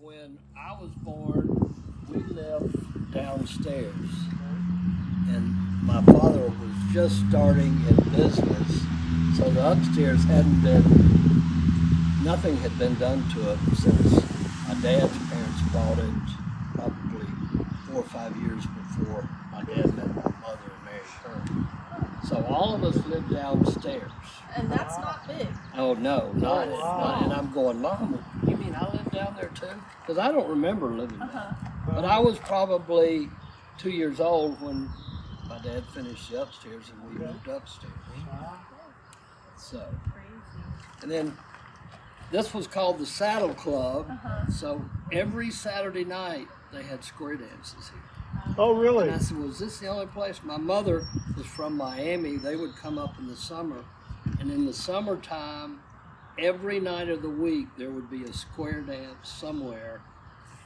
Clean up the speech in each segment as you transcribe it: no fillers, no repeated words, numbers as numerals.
When I was born, we lived downstairs, and my father was just starting in business, so the upstairs nothing had been done to it since my dad's parents bought it probably 4 or 5 years before my dad met my mother and married her. So all of us lived downstairs. And that's not big. Oh no, not, Wow. not. And I'm going, Mom, you mean I lived down there too? Because I don't remember living there. But I was probably 2 years old when my dad finished the upstairs and we moved upstairs. So, and then this was called the Saddle Club. So every Saturday night they had square dances here. Oh, really? And I said, was this the only place? My mother was from Miami. They would come up in the summer. And in the summertime, every night of the week, there would be a square dance somewhere,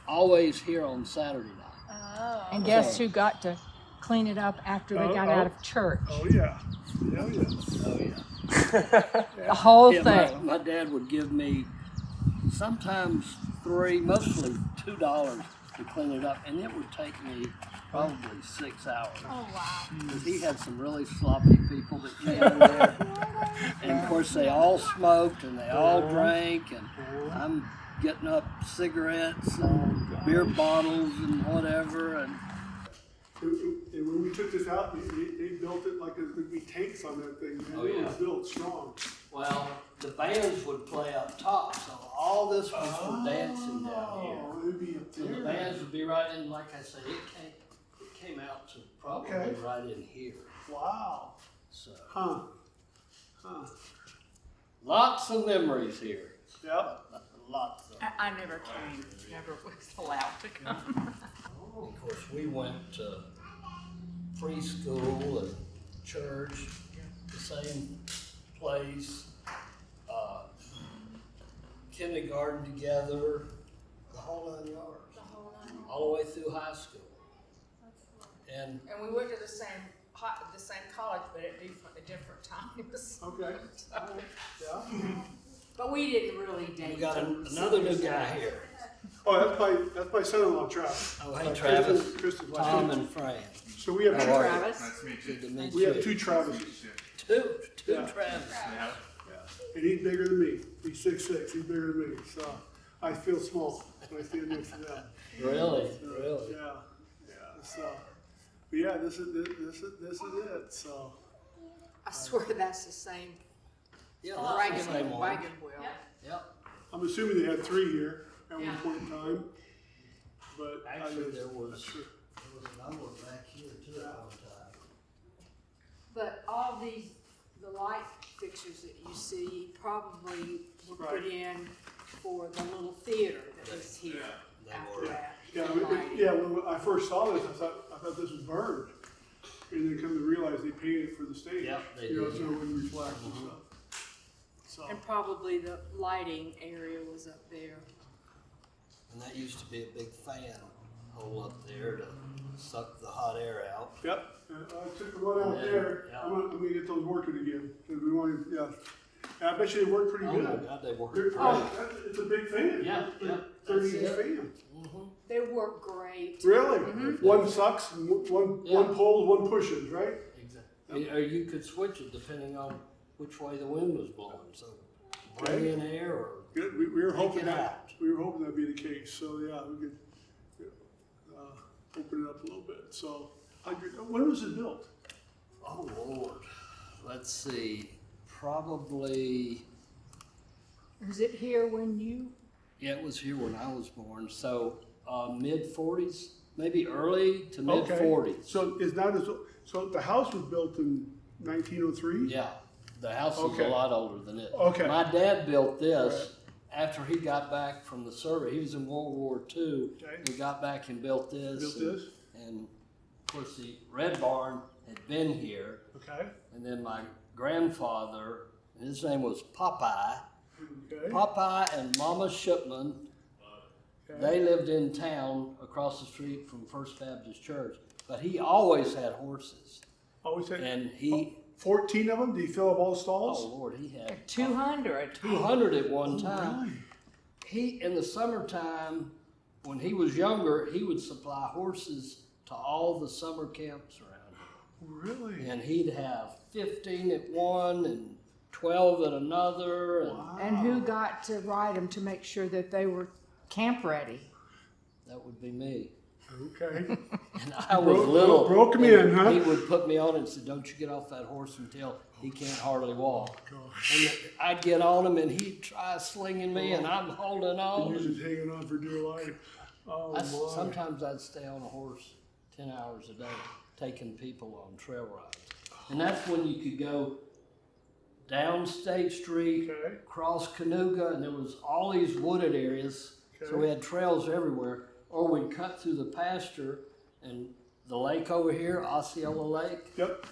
always here on Saturday night. Oh. And guess who got to clean it up after they got out of church? Oh, yeah. Oh, yeah. Oh, yeah. The whole Yeah, thing. my dad would give me sometimes $3, mostly $2 to clean it up, and it would take me probably 6 hours. Oh, wow. Because he had some really sloppy people that came in there. And of course they all smoked and they all drank, and I'm getting up cigarettes and beer bottles and whatever. And And when we took this out, they built it like there'd be tanks on that thing, man. Oh, It yeah. was built strong. well, the bands would play up top, so all this was for dancing down here. Oh, it'd be up So the there. bands would be right in, like I say, it came out to probably Okay. right in here. Wow. So Huh. lots of memories here. Yep. Lots of. I never came, never was allowed to come. Of course, we went to preschool and church, the same place, kindergarten together, the whole 9 yards, all the way through high school. And And we went to the same college, but at different times. Okay. Yeah. But we didn't really date. we got another new guy here. Oh, that's my son-in-law, Travis. Oh, hey, Travis, Kristen's wife. Tom, and Fran. So we have How two, are you? Travis. Nice to meet Good to you. meet we have you. two Travises. Two Yeah. Travis. Yeah. Yeah. And he's bigger than me. He's 6'6". He's bigger than me. So I feel small when I stand next to them. Really, So, really. Yeah. Yeah. So, but yeah, this is it. So. I swear that's the same Yeah, that's the same one. wagon wheel. Yep. I'm assuming they had 3 here at Yeah. one point in time. But Actually, I there was that's true. another one back here too at one time. But all the light fixtures that you see probably were put Right. in for the little theater that was here They after were. that. Yeah, the lighting. when I first saw this, I thought this was burned, and then come to realize they painted it for the stage. Yep, they You know, did. so it wouldn't reflect and stuff. So, And probably the lighting area was up there. And that used to be a big fan hole up there to suck the hot air out. yep, I took the one out Yeah, there. yeah. I'm gonna get those working again because we wanted, yeah. And I bet you they work pretty Oh my good. God, they work They're- great. It's a big fan. Yeah, It's a yeah, 30-inch that's it. fan. Mhm. They work great. Really? Mm-hmm. One sucks, and one pulls, one pushes, right? Exactly. Or you could switch it depending on which way the wind was blowing. So bring in air or Good. We were Take hoping it that out. that'd be the case. So yeah, we could open it up a little bit. So, when was it built? oh Lord, let's see, probably. Was it here when you? Yeah, it was here when I was born. So mid-40s, maybe early to mid-40s. So it's not as so the house was built in 1903. Yeah, the house was Okay. a lot older than it. Okay. My dad built this after he got back from the service. He was in World War II. Okay. He got back and built this. Built and, this? And of course, the Red Barn had been here. Okay. And then my grandfather, his name was Popeye. Okay. Popeye and Mama Shipman. Okay. They lived in town across the street from First Baptist Church, but he always had horses. Always had And he, 14 of them. Did he fill up all the oh stalls? Lord, he had 200. 200 at one Oh, time. really? He, in the summertime, when he was younger, he would supply horses to all the summer camps around here. Really? And he'd have 15 at one and 12 at another. And Wow. And who got to ride them to make sure that they were camp ready? that would be me. Okay. And I was little. Broke him and in, huh? He would put me on and said, "Don't you get off that horse until he can't hardly walk." Gosh. And I'd get on him and he'd try slinging me and I'm holding And on. you're just hanging on for dear life. Oh, my. Sometimes I'd stay on a horse 10 hours a day, taking people on trail rides. And that's when you could go down State Street, Okay. cross Canoga, and there was all these wooded areas. So Okay. we had trails everywhere. Or we'd cut through the pasture and the lake over here, Osceola Lake. Yep.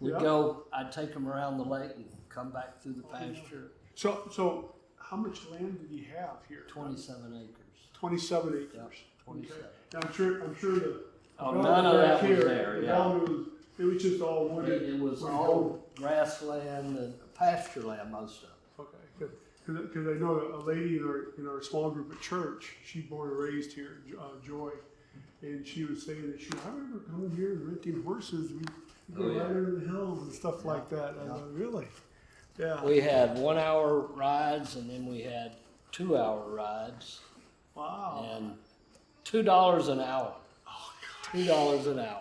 We'd go, I'd take them around the lake and come back through the pasture. So how much land did he have here? 27 acres. 27 acres. Yep, 27. Okay. And I'm sure the. Oh, none of that was there, the yeah. development it was just all wooded. It was wooded all grassland and pasture land, most of it. Okay, because I know a lady in our small group at church, she's born and raised here, Joy, and she was saying that I remember coming here and renting horses, we go Oh, yeah. right over the hills and stuff like that. I thought, really? Yeah. We had 1 hour rides and then we had 2 hour rides Wow. and $2 an hour. $2 an hour.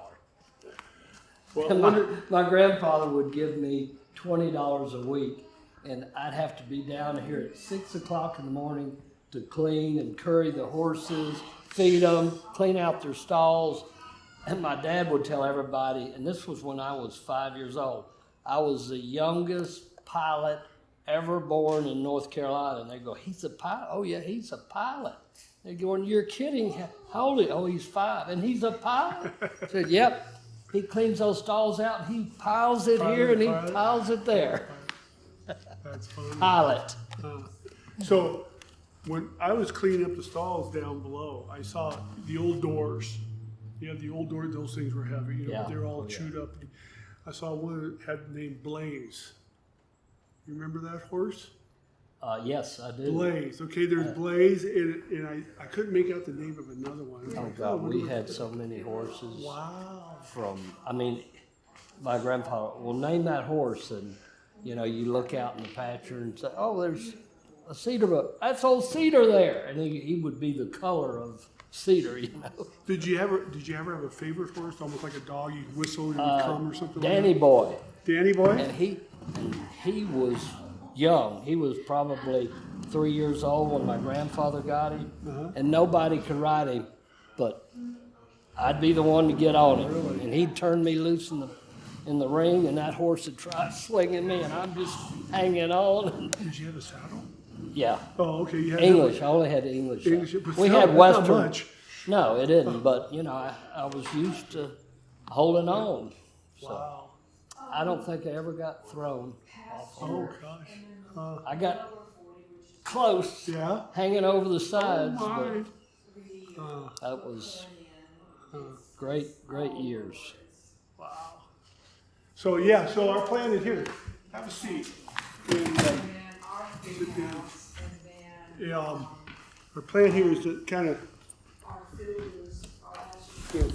Well, And I wonder- my grandfather would give me $20 a week, and I'd have to be down here at 6 o'clock in the morning to clean and curry the horses, feed them, clean out their stalls. And my dad would tell everybody, and this was when I was 5 years old, I was the youngest pilot ever born in North Carolina. And they go, "He's a pilot?" "Oh yeah, he's a pilot." They're going, "You're kidding. How old is he?" "Oh, he's 5. "And he's a pilot?" I said, "Yep. He cleans those stalls out and he piles it here and he piles it there." That's funny. Pilot. So when I was cleaning up the stalls down below, I saw the old doors. You know, the old doors, those things were heavy, you know, Yeah. they're all Oh, yeah. chewed up. I saw one that had the name Blaze. You remember that horse? Yes, I do. Blaze. Okay, there's Blaze, and I couldn't make out the name of another one. I was Oh like, God, we what had was that? so many horses. Wow. My grandfather, "Well, name that horse." And, you look out in the pasture and say, "Oh, there's a cedar, but that's old Cedar there." And he would be the color of cedar, Did you ever have a favorite horse, almost like a dog? You'd whistle and it would come or something. Danny like Boy. that? Danny Boy. And he was young. He was probably 3 years old when my grandfather got him. And nobody could ride him, but I'd be the one to get on him. And he'd turn me loose in the ring, and that horse would try slinging me, and I'm just hanging on. Did you have a saddle? Yeah, Oh, okay. You had English. I only had English. English, but We still, had that's not Western. much. No, it didn't. But I was used to holding on. So Wow. I don't think I ever got thrown off a Oh horse. gosh. I got close, Yeah. hanging over the sides, Oh, my. but that was great years. Wow. So yeah, so our plan is here. Have a seat. And, sit down. Our plan here is to kind of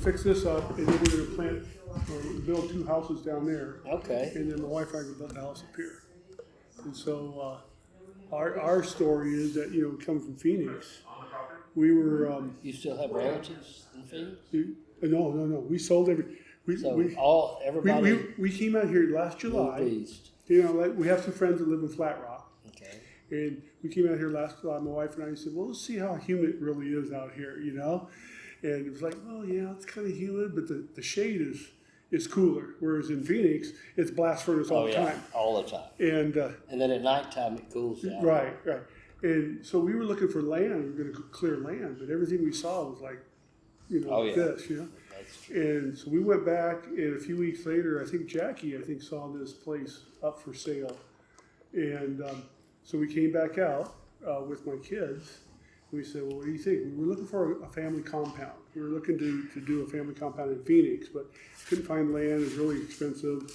fix this up, and then we're going to build 2 houses down there, Okay. and then my wife and I can build the house up here. And so our story is that coming from Phoenix, we were You still have relatives in Phoenix? no, we sold So everybody we came out here last July. moved east. We have some friends that live in Flat Rock, Okay. and we came out here last July. My wife and I said, "Well, let's see how humid it really is out here," And it was like, "Well, yeah, it's kind of humid, but the shade is cooler. Whereas in Phoenix, it's blast furnace all Oh the yeah, time." all the time. And And then at nighttime it cools down. right. And so we were looking for land. We were going to clear land, but everything we saw was like, Oh, yeah. this, That's true. And so we went back, and a few weeks later, I think Jackie, saw this place up for sale. And so we came back out with my kids. We said, "Well, what do you think?" We were looking for a family compound. We were looking to do a family compound in Phoenix, but couldn't find land. It was really expensive.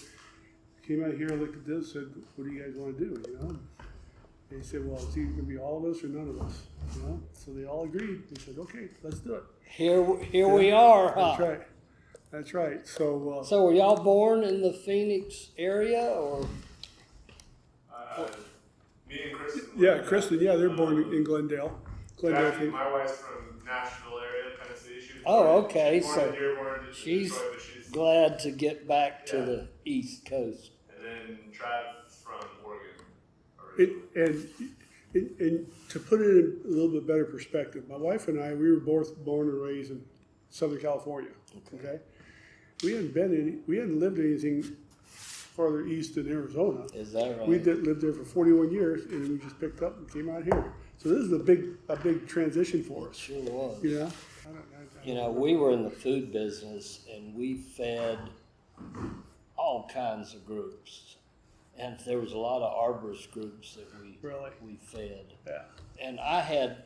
Came out here, looked at this, said, "What do you guys want to do?" And he said, well, it's either gonna be all of us or none of us, you know? So they all agreed. They said, okay, let's do it. Here we are, huh? That's right. That's right. So, So were y'all born in the Phoenix area, or? Me and Kristen. yeah, Kristen, yeah, they're born in Glendale. Glendale, Jackie, Phoenix. my wife's from Nashville area, Tennessee. She was Oh, born, okay, She's born so in Dearborn, she's Detroit, but she's glad to get back to Yeah. the East Coast. and then Trav's from Oregon. And to put it in a little bit better perspective, my wife and I, we were both born and raised in Southern California. Okay, we hadn't lived anything farther east than Arizona. Is that right? We lived there for 41 years, and we just picked up and came out here. So this is a big transition for us. Sure was. You know. You know, we were in the food business, and we fed all kinds of groups. And there was a lot of arborist groups that we fed. Yeah. And I had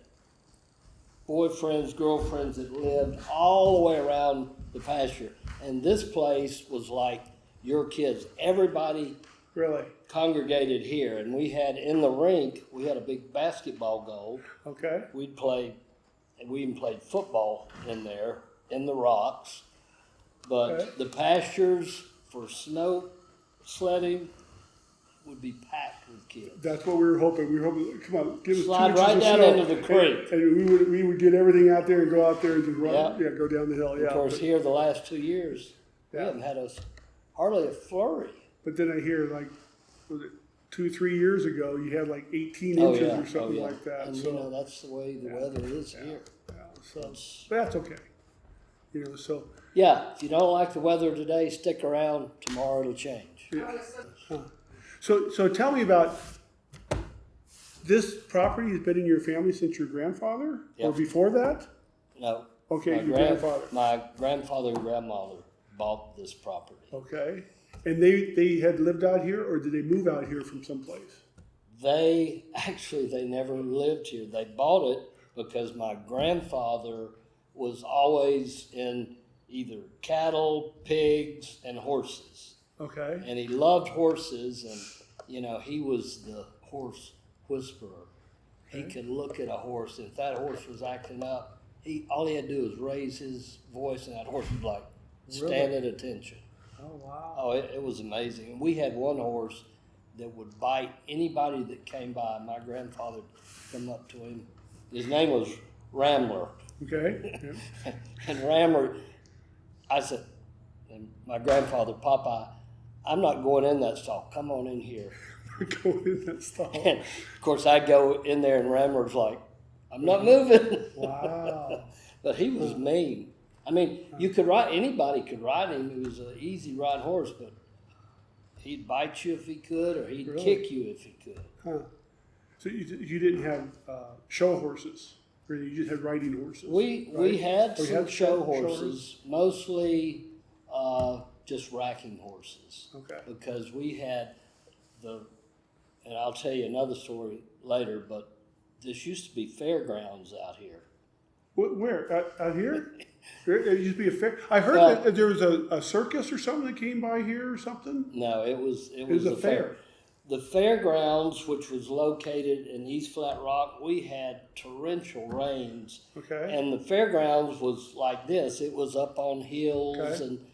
boyfriends, girlfriends that lived all the way around the pasture. And this place was like your kids. Everybody Really. congregated here. And we had in the rink, we had a big basketball goal. Okay. We even played football in there, in the rocks. But Okay. the pastures for snow sledding would be packed with kids. That's what we were hoping. We were hoping, come on, give us Slide 2 inches right of down snow. into the creek. And we would get everything out there and go out there and just run, Yeah. go down the hill. Yeah. Of course, but, here the last 2 years, we Yeah. haven't had hardly a flurry. but then I hear like, was it 2-3 years ago, you had like 18 Oh, inches yeah. or something Oh, yeah. like that. And so, you know, that's the way the weather is here. yeah, so It's- but that's okay. You know, so yeah, if you don't like the weather today, stick around. Tomorrow it'll change. so tell me about this property has been in your family since your grandfather or Yep. before that? No. Okay, My your grandfather. My grandfather and grandmother bought this property. Okay. And they had lived out here, or did they move out here from someplace? They never lived here. They bought it because my grandfather was always in either cattle, pigs, and horses. Okay. And he loved horses, and, you know, he was the horse whisperer. He could look at a horse, and if that horse was acting up, all he had to do was raise his voice, and that horse would like stand at attention. Oh, wow. Oh, it was amazing. And we had one horse that would bite anybody that came by. My grandfather would come up to him. His name was Rambler. Okay. Yeah. And Rambler, I said, and my grandfather, Popeye, I'm not going in that stall. Come on in here. Go in that stall. And of course, I go in there, and Rambler's like, I'm not moving. Wow. But he was mean. I mean, anybody could ride him. He was an easy ride horse, but he'd bite you if he could, or he'd Really? kick you if he could. Huh. So you didn't have show horses, really? You just had riding horses. We right? had Oh, you some had show horses? horses, mostly just racking horses. Okay. Because we had and I'll tell you another story later, but this used to be fairgrounds out here. Where? Out here? It used to be a fair. I heard Well- that there was a circus or something that came by here or something. No, it was a a fair. The fairgrounds, which was located in East Flat Rock, we had torrential rains. Okay. And the fairgrounds was like this. It was up on hills, Okay. and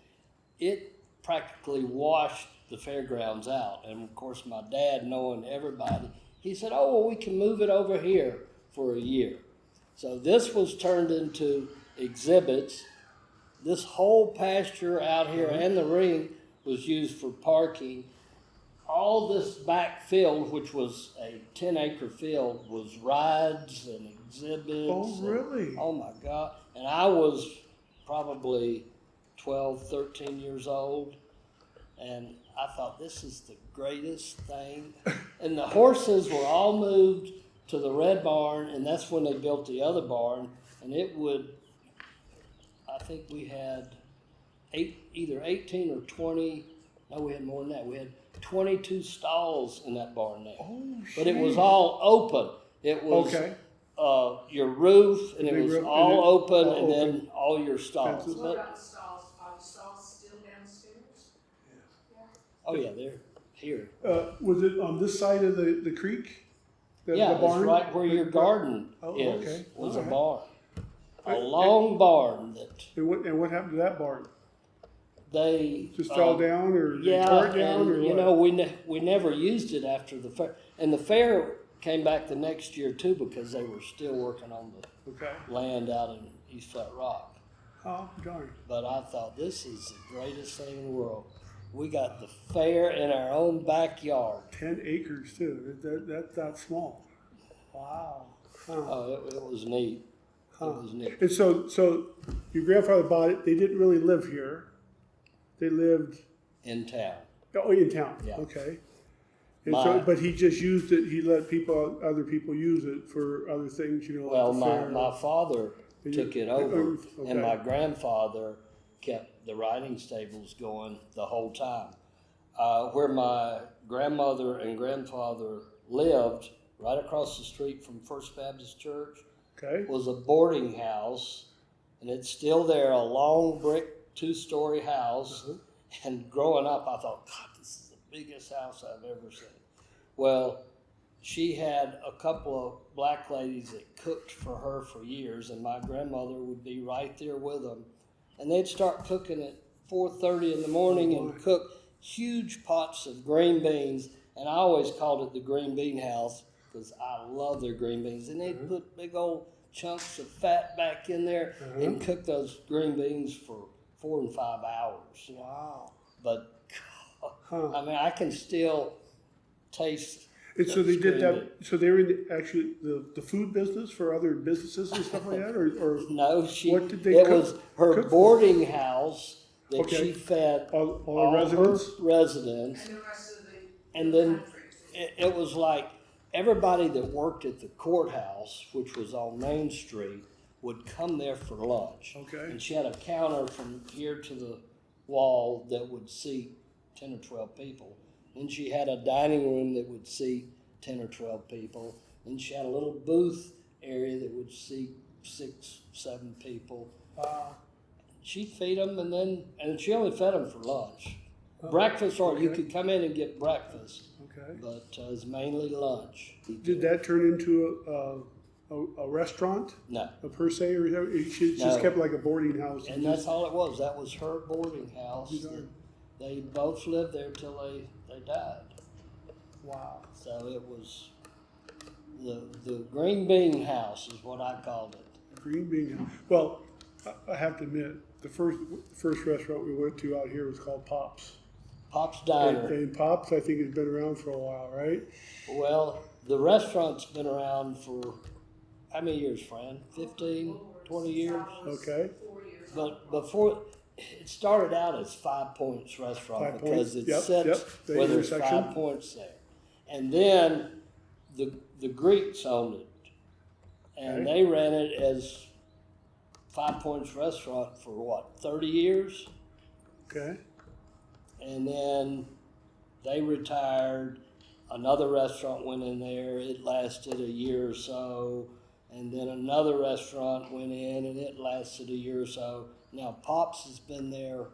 it practically washed the fairgrounds out. And of course, my dad, knowing everybody, he said, "Oh, well, we can move it over here for a year." So this was turned into exhibits. This whole pasture out here and the ring was used for parking. All this back field, which was a 10-acre field, was rides and exhibits. Oh, really? And, oh, my God. And I was probably 12, 13 years old. And I thought, this is the greatest thing. And the horses were all moved to the red barn, and that's when they built the other barn. And I think we had either 18 or 20, no, we had more than that. We had 22 stalls in that barn there. Oh, But it was shit. all open. It was Okay. your roof, and it Big was roof, all and then open, all and open. then all your stalls. Fences. What But, about the stalls? Are the stalls still downstairs? oh, yeah, they're here. Was it on this side of the creek? Yeah, the it's barn? right where your garden Oh, is, okay. was All a right. barn. A And- long barn that And what happened to that barn? they. Just fell down, or they Yeah, tore it down, or and you what? know, we never used it after the fair. And the fair came back the next year too because they were still working on the Okay. land out in East Flat Rock. Oh, darn. But I thought, this is the greatest thing in the world. We got the fair in our own backyard. 10 acres too. That's not small. Wow. Huh. Oh, it was neat. Huh. It was neat. And so your grandfather bought it. They didn't really live here. They lived In town. in town. Yeah. Okay. And so, My- but he just used it. He let other people use it for other things. You know, Well, like the fair. my father And took you- it over, okay. and my grandfather kept the riding stables going the whole time. Where my grandmother and grandfather lived, right across the street from First Baptist Church, Okay. was a boarding house, and it's still there, a long brick 2-story house. Uh-huh. And growing up, I thought, God, this is the biggest house I've ever seen. Well, she had a couple of black ladies that cooked for her for years, and my grandmother would be right there with them. And they'd start cooking at 4:30 in the morning and cook huge pots of green beans. And I always called it the green bean house because I love their green beans. And they'd put big old chunks of fat back in there and cook those green beans for 4 and 5 hours. Wow. But Huh. I mean, I can still taste. And so they did green that. So they were in actually the food business for other businesses and stuff like that, or No, she. What did they it cook- was her cook for? boarding house that Okay. she fed all the all residents. her residents, And the rest of the. and then it was like everybody that worked at the courthouse, which was on Main Street, would come there for lunch. Okay. And she had a counter from here to the wall that would seat 10 or 12 people. Then she had a dining room that would seat 10 or 12 people. Then she had a little booth area that would seat 6, 7 people. She'd feed them, and she only fed them for lunch. Breakfast, or you okay. could come in and get breakfast, Okay. but it was mainly lunch. Did that turn into a restaurant, No. per se, or she just No. kept like a boarding house? And that's all it was. That was her boarding house. Darn. They both lived there till they died. Wow. So it was the green bean house is what I called it. Green bean house. Well, I have to admit, the first restaurant we went to out here was called Pops. Pop's And, Diner. and Pops, I think, has been around for a while, right? Well, the restaurant's been around for how many years, Fran? 15, 20 years? Okay. 4 years. But before, it started out as 5 Points Restaurant 5 because Points, it yep, sits yep, the where there's intersection. 5 points there. And then the Greeks owned it. And Okay. they ran it as 5 Points Restaurant for what, 30 years? Okay. And then they retired. Another restaurant went in there. It lasted a year or so. And then another restaurant went in and it lasted a year or so. Now Pops has been there.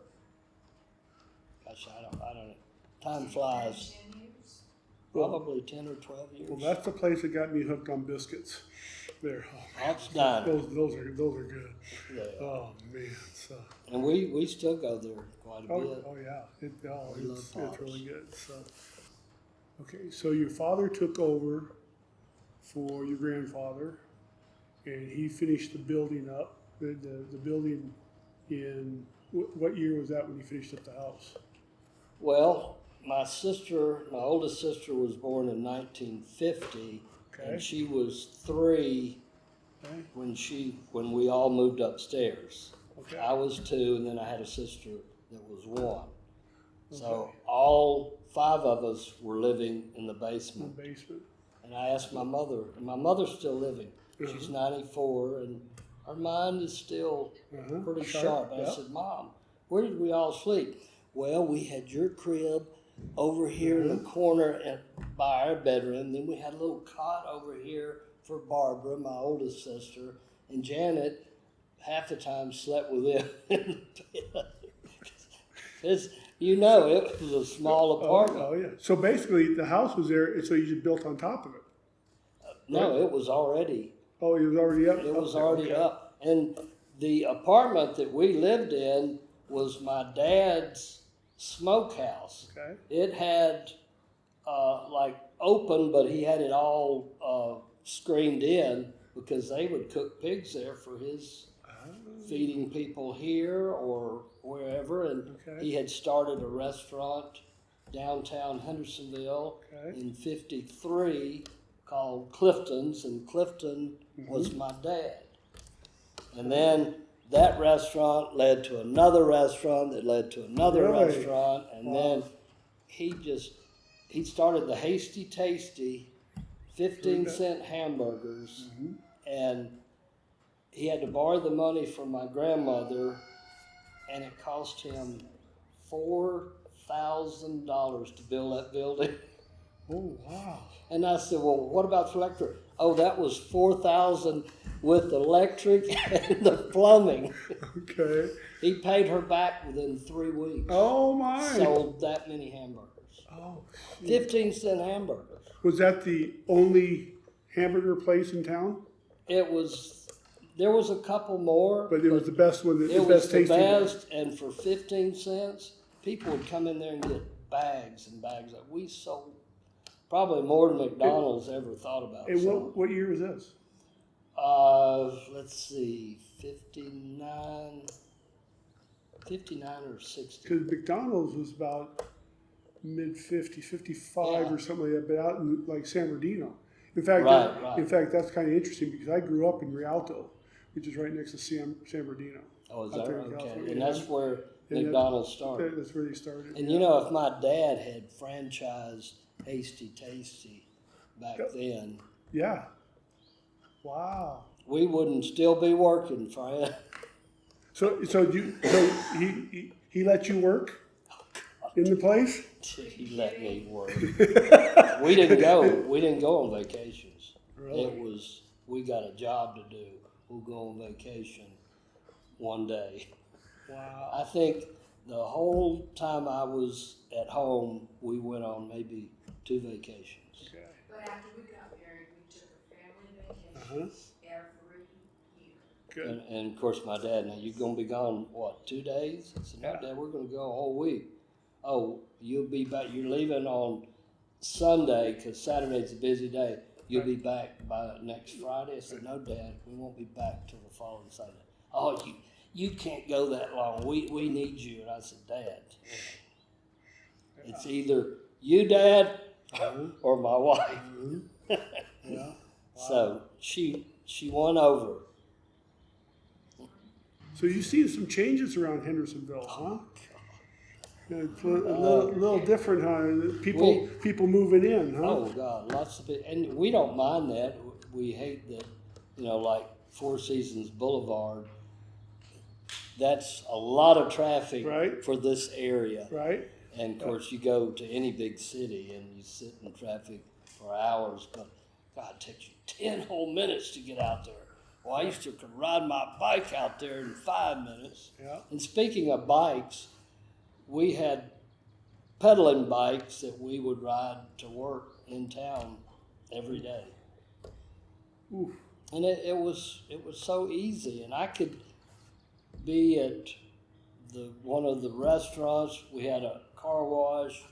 Gosh, I don't know. Time flies. 10 years. Probably 10 or 12 years. Well, that's the place that got me hooked on biscuits. There. Pops Diner. Those are good. Yeah. Oh man. So. And we still go there quite a bit. Oh yeah. We love It's Pops. really good. So. Okay, so your father took over for your grandfather, and he finished the building up. The building in what year was that when he finished up the house? Well, my oldest sister was born in 1950, Okay. and she was 3 Okay. when we all moved upstairs. Okay. I was 2, and then I had a sister that was 1. So Okay. all 5 of us were living in the In basement. the basement. And I asked my mother, and my mother's still living. She's 94, and her mind is still Uh-huh. pretty Sharp, sharp. I yeah. said, Mom, where did we all sleep? Well, we had your crib over here in the corner and by our bedroom. Then we had a little cot over here for Barbara, my oldest sister, and Janet half the time slept with them in the bed. It was a small apartment. Oh yeah. So basically, the house was there, and so you just built on top of it. No, it was already. Oh, it was already up? It was there, already okay. up. And the apartment that we lived in was my dad's smokehouse. Okay. It had like open, but he had it all screened in because they would cook pigs there for his feeding people here or wherever. And Okay. he had started a restaurant downtown Hendersonville Okay. in '53 called Clifton's, and Clifton was my dad. And then that restaurant led to another restaurant that led to another Really? restaurant, and then he started the Hasty Tasty 15-cent hamburgers, and he had to borrow the money from my grandmother, and it cost him $4,000 to build that building. Oh, wow. And I said, well, what about the electric? Oh, that was $4,000 with electric and the plumbing. Okay. He paid her back within 3 weeks. Oh, my. Sold that many hamburgers. Oh, 15-cent hamburgers. was that the only hamburger place in town? There was a couple more. But it was the best one, it the was best the tasting one. best, and for 15 cents, people would come in there and get bags and bags that we sold. Probably more than McDonald's ever thought about. And selling. what year was this? Let's see, 59 or 60. Because McDonald's was about mid-50s, 55 Yeah. or something like that, but out in like San Bernardino. In fact, Right. in fact, that's kind of interesting because I grew up in Rialto, which is right next to San Bernardino. Oh, is out that there in right? California, Okay. And yeah. that's where And McDonald's started. That's where they started. And you know, if my dad had franchised Hasty Tasty back Yep. then, Yeah. Wow. we wouldn't still be working, Fran. So he let you work in the place? He let me work. We didn't go on vacations. Really? It was, we got a job to do. We'll go on vacation one day. Wow. I think the whole time I was at home, we went on maybe 2 vacations. Okay. But after we got married, we took a family Uh-huh. vacation every year. Good. And of course, my dad, now you're going to be gone, what, 2 days? I said, no, Yeah. Dad, we're going to go a whole week. Oh, you'll be back, you're leaving on Sunday because Saturday's a busy day. You'll be back by next Friday. I said, no, Dad, we won't be back till the following Sunday. Oh, you can't go that long. We need you. And I said, Dad, it's either you, Dad, or my wife. Yeah. So she won over. So you've seen some changes around Hendersonville, huh? Yeah, it's a little different, huh? People moving in, huh? Oh God, lots of it, and we don't mind that. We hate that, like Four Seasons Boulevard. That's a lot of traffic Right. for this area. Right? And of course, you go to any big city and you sit in traffic for hours, but God, it takes you 10 whole minutes to get out there. Well, I used to could ride my bike out there in 5 minutes. Yeah. And speaking of bikes, we had pedaling bikes that we would ride to work in town every day. Oof. And it was so easy, and I could be at one of the restaurants. We had a car wash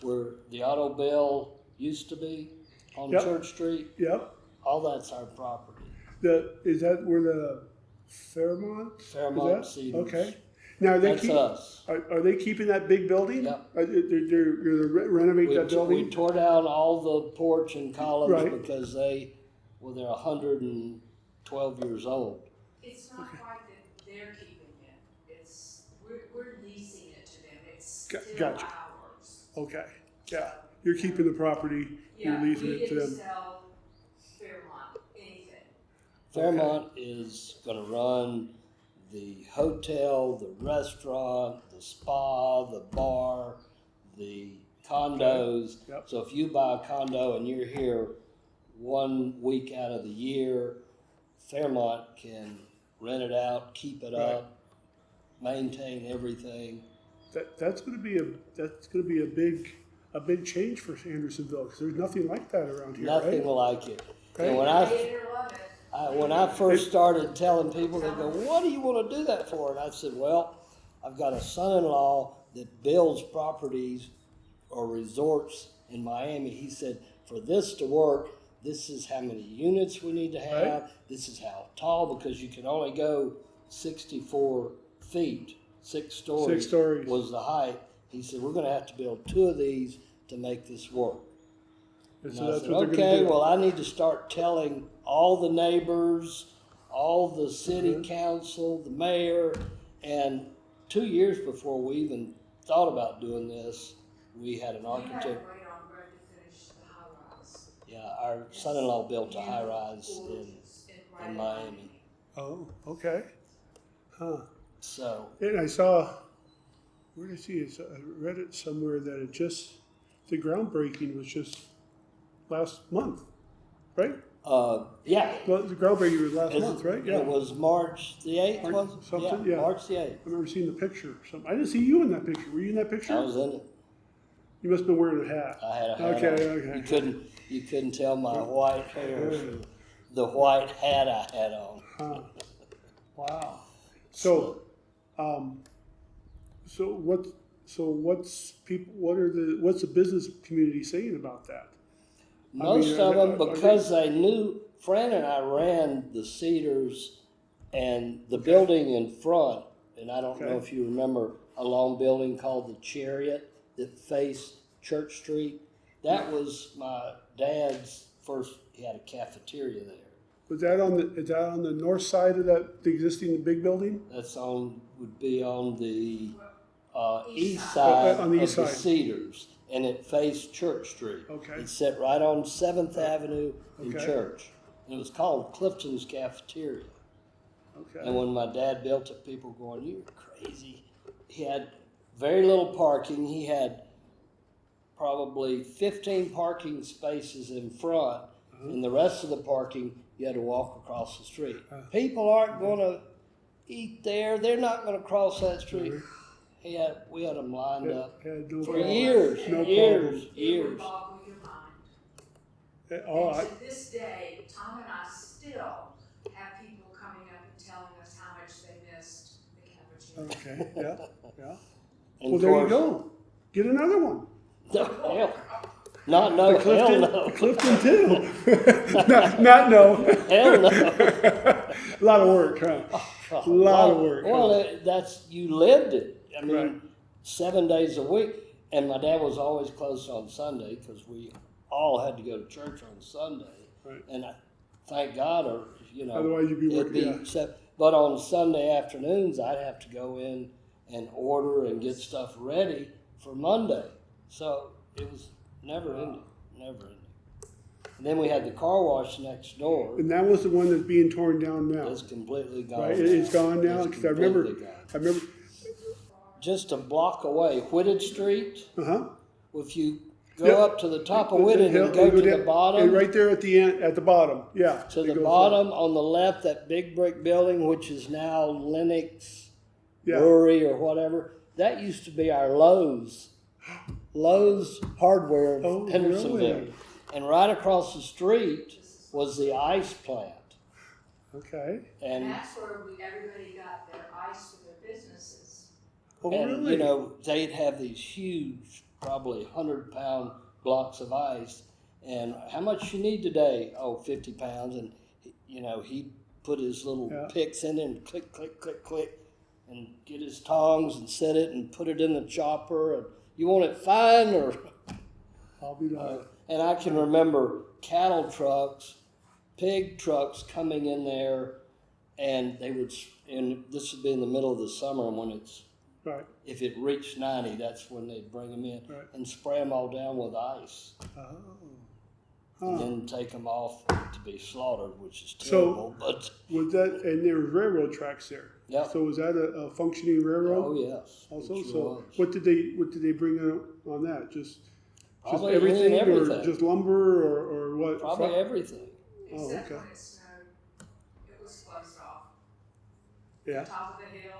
where the Auto Bell used to be on Yep. Church Street. Yep. All that's our property. Is that where the Fairmont? Fairmont is that? Cedars. Okay. Now are they That's us. Are they keeping that big building? Yep. They're renovate that We building. tore down all the porch and columns Right. because they're 112 years old. It's not quite that they're keeping it, it's, we're leasing it to them, it's still Gotcha. ours. Okay. Yeah. You're keeping the property. Yeah, You're we leasing it to didn't them. sell Fairmont anything. Fairmont is going to run the hotel, the restaurant, the spa, the bar, the condos. Yep. So if you buy a condo and you're here 1 week out of the year, Fairmont can rent it out, keep it up, maintain everything. That's going to be a big change for Andersonville because there's nothing like that around here, Nothing right? like it. And when I first started telling people, they go, "What do you want to do that for?" And I said, "Well, I've got a son-in-law that builds properties or resorts in Miami." He said, "For this to work, this is how many units we need to have. Right. This is how tall, because you can only go 64 feet, 6 stories, 6 stories. was the height." He said, "We're going to have to build 2 of these to make this work." And And so I that's said, what they're "Okay, gonna do. well, I need to start telling all the neighbors, all the city Mm-hmm. council, the mayor." And 2 years before we even thought about doing this, we had an architect. Yeah, our son-in-law built a high-rise in Miami. Oh, okay. Huh. So, And I saw, where did I see it? I read it somewhere that the groundbreaking was just last month, right? yeah. Well, the groundbreaking was last month, right? Yeah. It was March the 8th, March was it? something, yeah. March the 8th. I remember seeing the picture. I didn't see you in that picture. Were you in that picture? I was in it. You must have been wearing a hat. I had a hat Okay, on. okay. You couldn't tell my white hair from the white hat I had on. Huh. Wow. So, what's the business community saying about that? Most of them, because they knew, Fran and I ran the Cedars and the building in front, and I don't know Okay. if you remember a long building called the Chariot that faced Church Street. That was my dad's first, he had a cafeteria there. Is that on the north side of the existing big building? Would be on the east side On the of east the side. Cedars, and it faced Church Street. Okay. It sat right on 7th Avenue in Okay. Church. And it was called Clifton's Cafeteria. Okay. And when my dad built it, people going, "You're crazy." He had very little parking. He had probably 15 parking spaces in front, and the rest of the parking you had to walk across the street. People aren't going to eat there. They're not going to cross that street. We had them lined up Had no for problem. years, No years, problem. years. Oh, And to this day, Tom and I still have people coming up and telling us how much they missed the cafeteria. okay. Yeah. And Well, of there you course- go. Get another one. Hell, not no, hell no, Clifton too. not no. hell no. A lot of work, huh? A lot of work. Well, you lived it. I mean, Right. 7 days a week, and my dad was always closed on Sunday because we all had to go to church on Sunday. Right. And thank God, Otherwise you'd be it'd working. Yeah. But on Sunday afternoons, I'd have to go in and order and get stuff ready for Monday. So it was never ending. And then we had the car wash next door. And that was the one that's being torn down now. It's completely gone. Right? It's gone now. It's Because I remember. completely gone. Just a block away, Whitted Street. Uh-huh. If you go Yep. up to the top of Whitted and go to the And bottom, right there at the end, at the bottom. Yeah. to it the goes bottom on the left, that big brick building, which is now Lennox Yeah. Brewery or whatever, that used to be our Lowe's Hardware in Oh, Hendersonville. really? And right across the street was the ice plant. Okay. And And that's where everybody got their ice for their businesses. Oh, And, really? they'd have these huge, probably 100-pound blocks of ice. And how much you need today? Oh, 50 pounds. And, he'd put his little Yeah. picks in and click, click, click, click, and get his tongs and set it and put it in the chopper. And you want it fine or... I'll be done. And I can remember cattle trucks, pig trucks coming in there, and and this would be in the middle of the summer when Right. if it reached 90, that's when they'd bring them in Right. and spray them all down with ice, Oh. and Huh. then take them off to be slaughtered, which is So- terrible. But Was that, and there was railroad tracks there. Yep. So was that a functioning railroad? oh yes, Also, it sure so was. what did they bring on that? Just Probably everything, everything. or just lumber, or what? Probably everything. Oh, Except okay. when it snowed, it was closed off. Yeah. Top of the hill.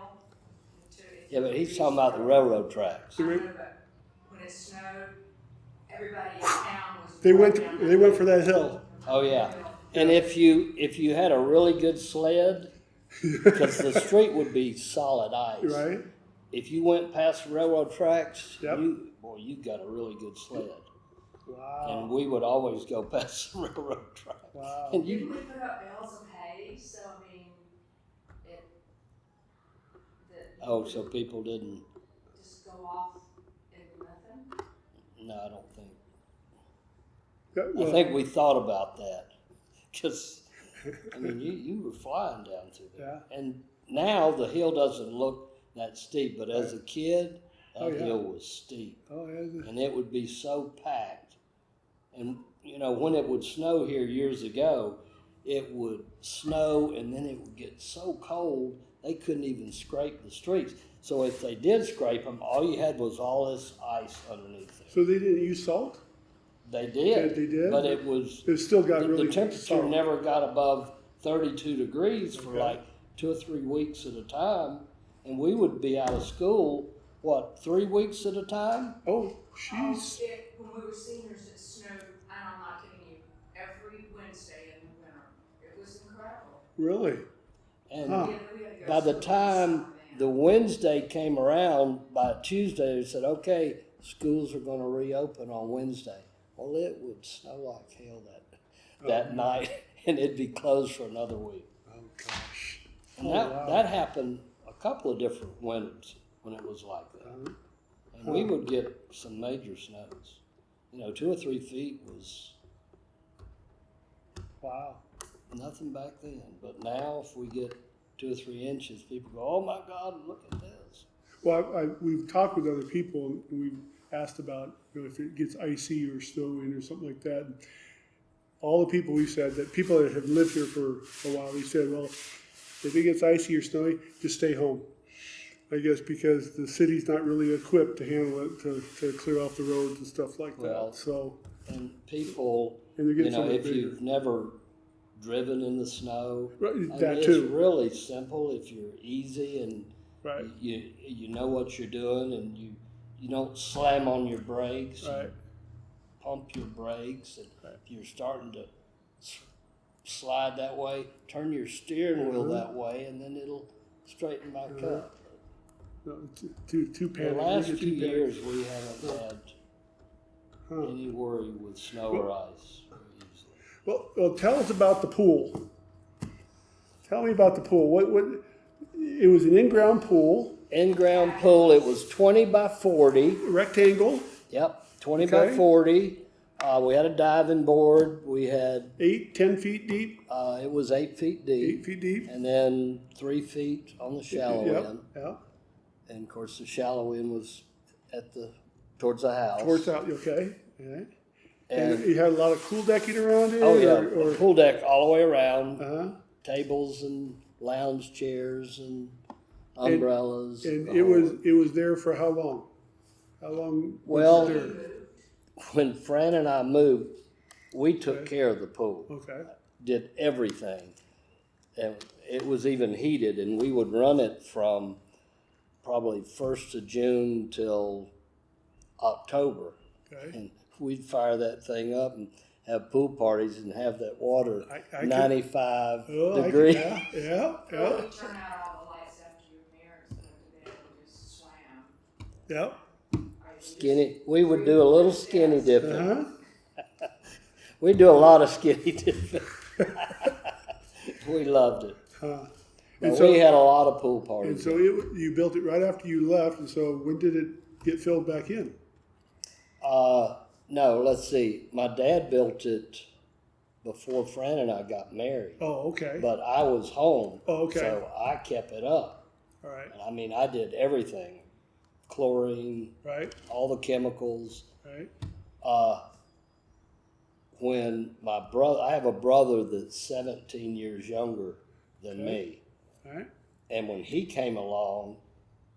Yeah, but he's talking about the railroad tracks. I know, but when it snowed, everybody in town was. They running down went for that hill. Oh yeah, And if you had a really good sled, because the street would be solid ice. Right? If you went past railroad tracks, Yep. you got a really good sled. Wow. And we would always go past the railroad tracks. Wow. And Didn't you, we put up bales of hay, so I mean, so people didn't. just go off into nothing? No, I don't think. Yeah, I well, think we thought about that, because I mean, you were flying down through there, and now the hill doesn't look that steep, but as a kid, that hill was steep, and it would be so packed. And you know, when it would snow here years ago, it would snow, and then it would get so cold they couldn't even scrape the streets. So if they did scrape them, all you had was all this ice underneath there. So they didn't use salt? They did. They did? But it was. It still got the, really the temperature salt. never got above 32 degrees for Okay. like 2 or 3 weeks at a time, and we would be out of school 3 weeks at a time. Oh, jeez. When we were seniors, it snowed, and I'm not kidding you, every Wednesday in the winter. It was incredible. Really? And Huh. We had to go by the to school time in the the Wednesday came around, by Tuesday they said, okay, schools are going to reopen on Wednesday. Well, it would snow like hell that night, and it'd be closed for another week. Oh, gosh. And wow. that happened a couple of different winters when it was like that. And we would get some major snows. 2 or 3 feet was Wow. nothing back then. But now if we get 2 or 3 inches, people go, oh my God, look at this. Well, we've talked with other people, and we've asked about if it gets icy or snowing or something like that. All the people we said, that people that have lived here for a while, we said, well, if it gets icy or snowy, just stay home. I guess because the city's not really equipped to handle it, to clear off the roads and stuff like Well, that. So, and people, and they're getting so much if bigger. you've never driven in the snow, Right, that it's too. really simple if you're easy and Right. you know what you're doing, and you don't slam on your brakes. Right. You pump your brakes, and if you're starting to slide that way, turn your steering wheel that way, and then it'll straighten back up. No, too The panicked. last We get few too panicked. years, we haven't had any worry with snow or ice very easily. Well, tell us about the pool. Tell me about the pool. What? It was an in-ground pool, In-ground pool, it was 20 by 40. rectangle, Yep, 20 Okay. by 40. We had a diving board. We had, 10 feet deep, it was 8 feet deep. 8 feet deep. And then 3 feet on the shallow end. Yeah. And of course, the shallow end was towards the house. Towards out. Okay. All right. And And, you had a lot of cool decking around it. oh yeah, Or, pool deck all the way around. uh-huh. Tables and lounge chairs and umbrellas. And the it whole was there for how long? How long? Well, was it there? when Fran and I moved, we took care of the pool. Okay. Did everything. And it was even heated, and we would run it from probably 1st of June till October. Okay. And we'd fire that thing up and have pool parties and have that water I could- 95 Oh, degrees. yeah. We turn out all the lights after your parents went to bed and just swam. Yeah. Skinny. We would do a little skinny dipping. Uh-huh. We'd do a lot of skinny dipping. We loved it. And But so- we had a lot of pool And parties. so you built it right after you left, and so when did it get filled back in? No, let's see. My dad built it before Fran and I got married. Oh, okay. But I was home. Oh, okay. So I kept it up. All right. And I mean, I did everything. Chlorine, Right. all the chemicals. Right. When I have a brother that's 17 years younger than me. All right. And when he came along,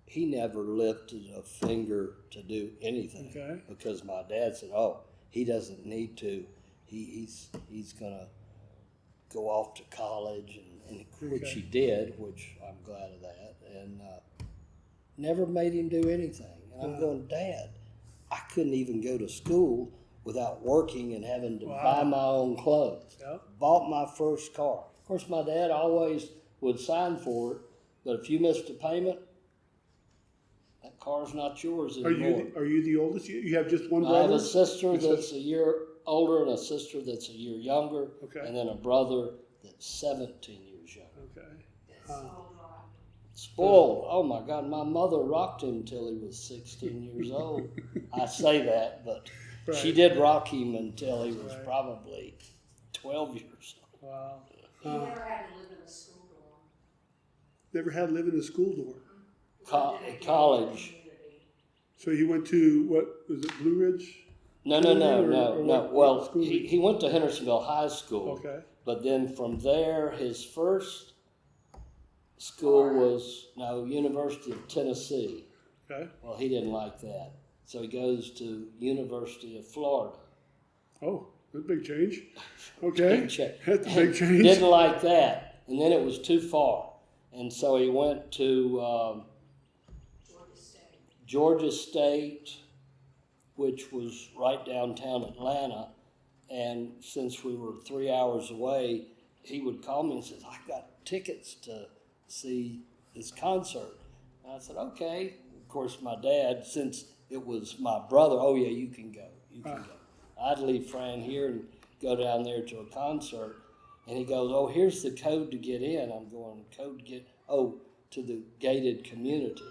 he never lifted a finger to do anything. Okay. Because my dad said, oh, he doesn't need to. He's going to go off to college, and which he did, which I'm glad of that. And never made him do anything. And I'm going, Dad, I couldn't even go to school without working and having to Wow. buy my own clothes. Yep. Bought my first car. Of course, my dad always would sign for it, but if you missed a payment, that car's not yours Are anymore. you the oldest? You have just one I have brother? a sister Your that's a year older and a sister that's a year younger, Okay. and then a brother that's 17 years younger. Okay. That's so long. Spoiled. Oh my God, my mother rocked him till he was 16 years old. I say that, but she Right. did rock him until he was Right. probably 12 years old. Wow. He never had to live in a school dorm. Never had to live in a school dorm. Lived in a gated College. community. So he went to, what, was it Blue Ridge? No. Or what Well, school? he went to Hendersonville High School, Okay. but then from there, his first school was University of Tennessee. Okay. Well, he didn't like that, so he goes to University of Florida. Oh, that's a big change. Okay. Big change. That's a big change. Didn't like that, and then it was too far, and so he went to Georgia State. Georgia State, which was right downtown Atlanta. And since we were 3 hours away, he would call me and says, "I got tickets to see this concert." And I said, "Okay." Of course, my dad, since it was my brother, "Oh yeah, you can go. You can go." I'd leave Fran here and go down there to a concert. And he goes, "Oh, here's the code to get in." I'm going, "Code to get, to the gated community."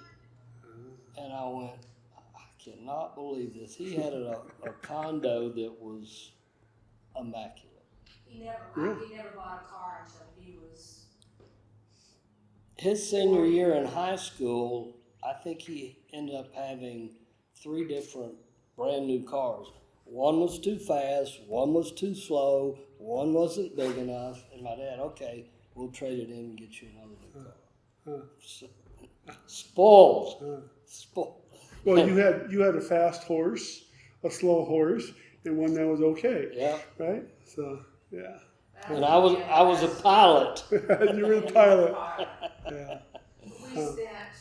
And I went, I cannot believe this. He had a condo that was immaculate. He never bought a car until he was. His senior year in high school, I think he ended up having 3 different brand new cars. One was too fast, one was too slow, one wasn't big enough. And my dad, "Okay, we'll trade it in and get you another new car." So, spoiled. Spoiled. Well, you had a fast horse, a slow horse, and one that was okay. Yeah. Right? So, yeah. And I was a pilot. You were the pilot. Yeah. We spent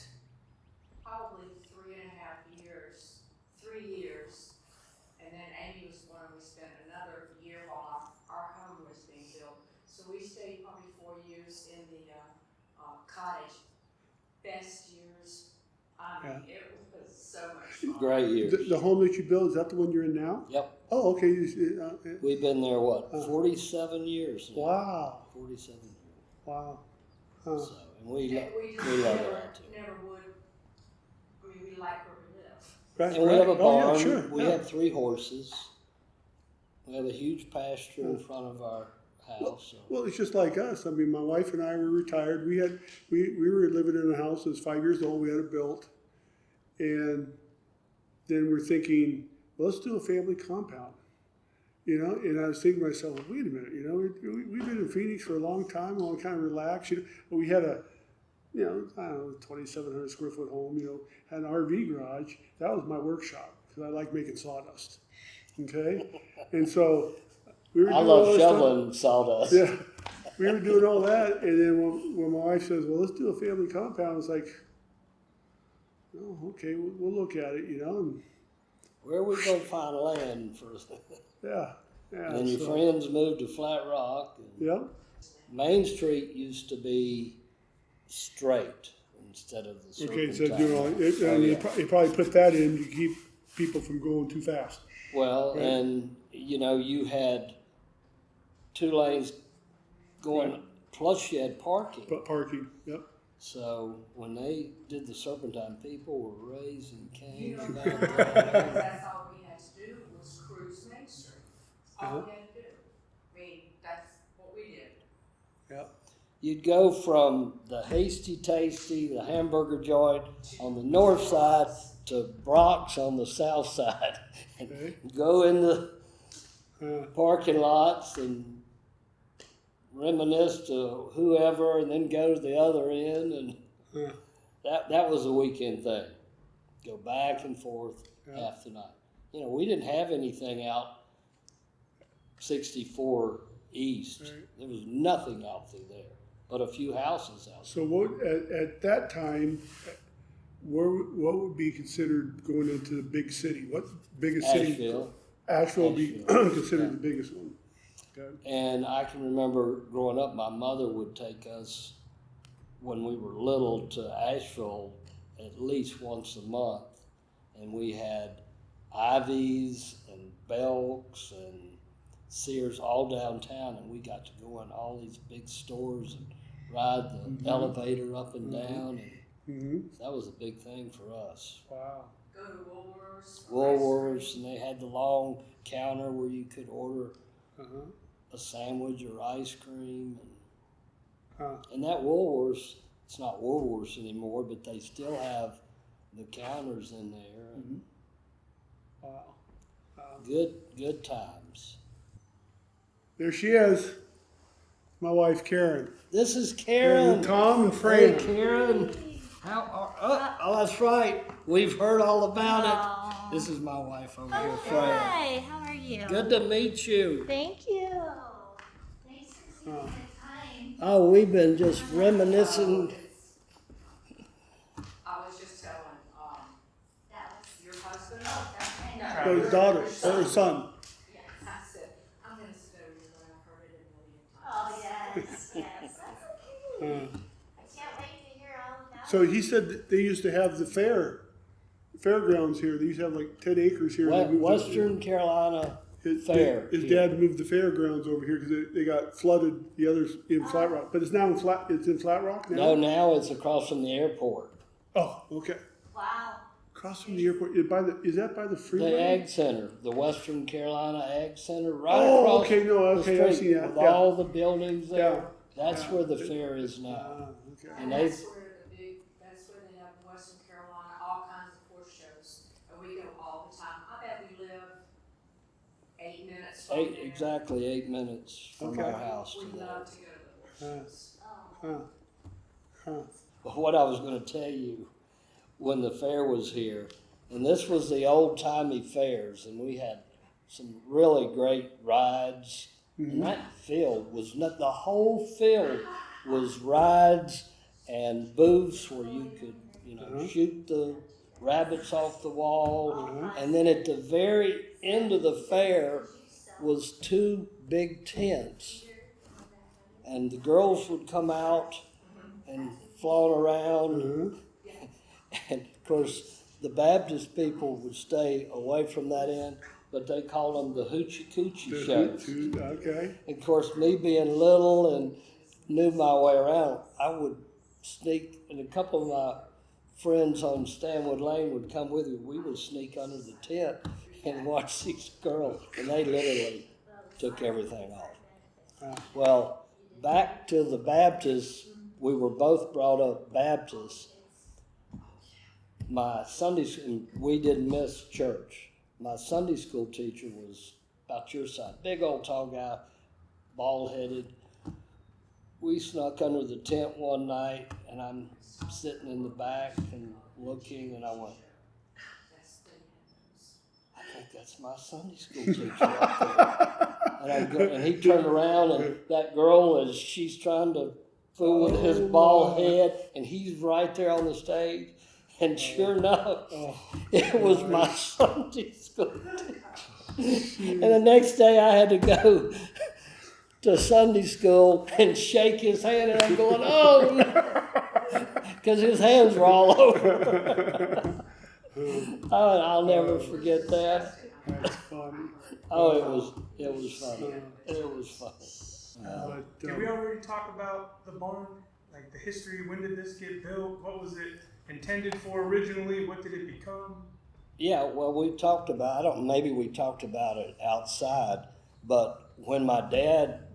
probably 3.5 years, 3 years, and then Amy was one, we spent another year while our home was being built. So we stayed probably 4 years in the cottage. Best years. I mean, it was so much fun. Great years. The home that you built, is that the one you're in now? Yep. Oh, okay. We've been there, 47 years now. Wow. 47 years. Wow. So, and we And we just love it too. never would, I mean, we like where we live. Right, And we have a right. Oh, barn. yeah, sure. We yeah. have 3 horses. We have a huge pasture in front of our house. So. Well, it's just like us. I mean, my wife and I were retired. We were living in a house that was 5 years old. We had it built, and then we're thinking, well, let's do a family compound. You know, and I was thinking to myself, wait a minute. You know, we've been in Phoenix for a long time. We want to kind of relax. You know, but we had a, I don't know, 2,700 square foot home. You know, had an RV garage. That was my workshop because I like making sawdust. Okay, and so. We were I doing all love this stuff. shoveling sawdust. Yeah, we were doing all that, and then when my wife says, "Well, let's do a family compound," it's like, "Oh, okay, we'll look at it," you know. And Where are we going to find land for? yeah. And then your so- friends moved to Flat Rock. And Yeah. Main Street used to be straight instead of the Okay, serpentine. so doing all it, Oh, and yeah. you probably put that in to keep people from going too fast. Well, Right. and you had 2 lanes going, plus you had parking. But parking. Yep. So when they did the serpentine, people were raising You canes know, about because that. that's all we had to do was cruise Main Street. All we had to do. I mean, that's what we did. Yep. You'd go from the Hasty Tasty, the hamburger joint on the north side, to Brock's on the south side. And Okay. go in the Uh, parking lots and reminisce to whoever, and then go to the other end, and uh, that was a weekend thing. Go back and forth Yeah. half the night. You know, we didn't have anything out 64 East. Right. There was nothing out through there, but a few houses out. so what at that time? What would be considered going into the big city? What biggest city? Asheville. Asheville would be Asheville, considered yeah. the biggest one. Okay. And I can remember growing up, my mother would take us when we were little to Asheville at least once a month. And we had Ivy's and Belk's and Sears all downtown, and we got to go in all these big stores and ride the elevator up and down. And that was a big thing for us. Wow. Go to Woolworths. Woolworths, and they had the long counter where you could order a sandwich or ice cream. And that Woolworths, it's not Woolworths anymore, but they still have the counters in there. And Wow. good times. There she is, my wife Karen. This is Karen. And Tom and Hey, Fran. Karen. How are? Oh, that's right. We've heard all about it. This is my wife over here, Fran. Hi, how are you? Good to meet you. Thank you. Thanks for taking the time. Oh, we've been just reminiscing. I was just telling, That was your husband, No, his daughter, or his son. I said, I'm gonna sue you, but I've heard it a million times. Oh, yes, yes. That's okay. I can't wait to hear all about So it. he said that they used to have the fairgrounds here. They used to have like 10 acres here. They moved it- Western Carolina Fair. His here. dad moved the fairgrounds over here because they got flooded. The others in Flat Rock, but it's now in Flat. It's in Flat Rock now. No, now it's across from the airport. Oh, okay. Wow. Across from the airport. Is that by the freeway? The Ag Center, the Western Carolina Ag Center, right Oh, across okay, no, okay, the I've street seen that, with yeah. all the buildings there. Yeah. That's where the fair is now. Okay. And And they, that's where they have in Western Carolina, all kinds of horse shows, and we go all the time. I bet we live 8 minutes from there. exactly 8 minutes from Okay. our house to We there. love to go to the horse shows. But what I was going to tell you, when the fair was here, and this was the old timey fairs, and we had some really great rides. And that field was not, the whole field was rides and booths where you could, shoot the rabbits off the wall. And then at the very end of the fair was 2 big tents. And the girls would come out and flaunt around. And of course, the Baptist people would stay away from that end, but they called them the hoochie coochie shows. Okay. And of course, me being little and knew my way around, I would sneak, and a couple of my friends on Stanwood Lane would come with me. We would sneak under the tent and watch these girls, and they literally took everything off. Well, back to the Baptists, we were both brought up Baptists. My Sunday school, we didn't miss church. My Sunday school teacher was about your size, big old tall guy, bald-headed. We snuck under the tent one night, and I'm sitting in the back and looking, and I went, I think that's my Sunday school teacher up there. And he turned around, and that girl, as she's trying to fool with his bald head, and he's right there on the stage. And sure enough, it was my Sunday school teacher. And the next day I had to go to Sunday school and shake his hand, and I'm going, oh no, because his hands were all over. I'll never forget that. That's funny. Oh, it was funny. It was funny. Did we already talk about the barn? Like the history, when did this get built? What was it intended for originally? What did it become? Yeah, well, we talked about, maybe we talked about it outside, but when my dad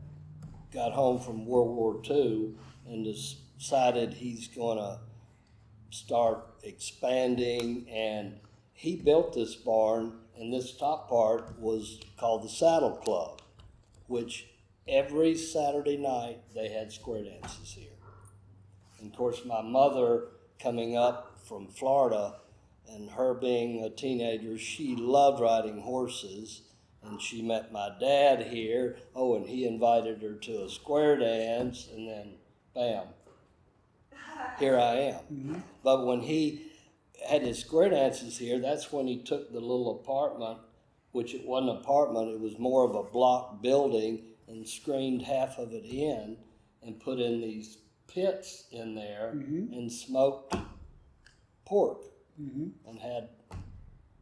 got home from World War II and decided he's going to start expanding, and he built this barn, and this top part was called the Saddle Club, which every Saturday night they had square dances here. And of course, my mother coming up from Florida, and her being a teenager, she loved riding horses, and she met my dad here. Oh, and he invited her to a square dance, and then bam, here I am. Mm-hmm. But when he had his square dances here, that's when he took the little apartment which it wasn't an apartment, it was more of a block building, and screened half of it in and put in these pits in there and smoked pork and had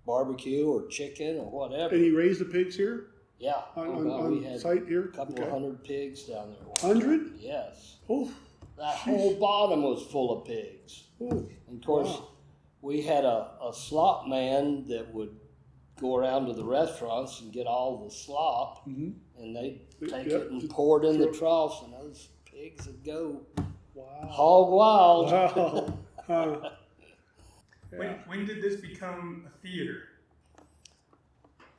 barbecue or chicken or whatever. And you raised the pigs here Yeah. on we had site here? a couple of hundred pigs down there. 100? Yes. Oh, That whole bottom was full of pigs. oh. And of course, we had a slop man that would go around to the restaurants and get all the slop, and they'd take it and pour it in the troughs, and those pigs would go hog wild. Wow. When did this become a theater?